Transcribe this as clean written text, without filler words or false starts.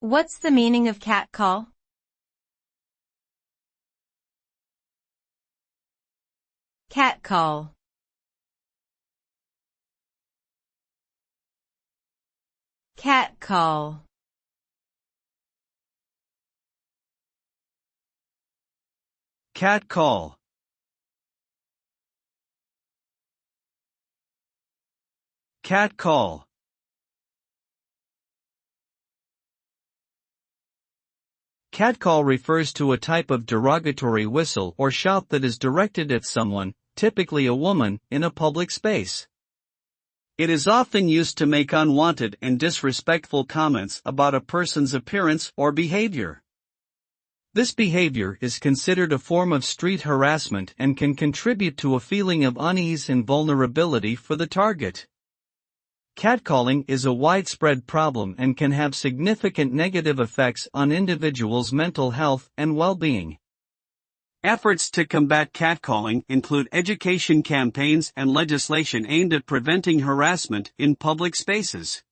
What's the meaning of catcall? Catcall. Catcall. Catcall. Catcall. Catcall refers to a type of derogatory whistle or shout that is directed at someone, typically a woman, in a public space. It is often used to make unwanted and disrespectful comments about a person's appearance or behavior. This behavior is considered a form of street harassment and can contribute to a feeling of unease and vulnerability for the target. Catcalling is a widespread problem and can have significant negative effects on individuals' mental health and well-being. Efforts to combat catcalling include education campaigns and legislation aimed at preventing harassment in public spaces.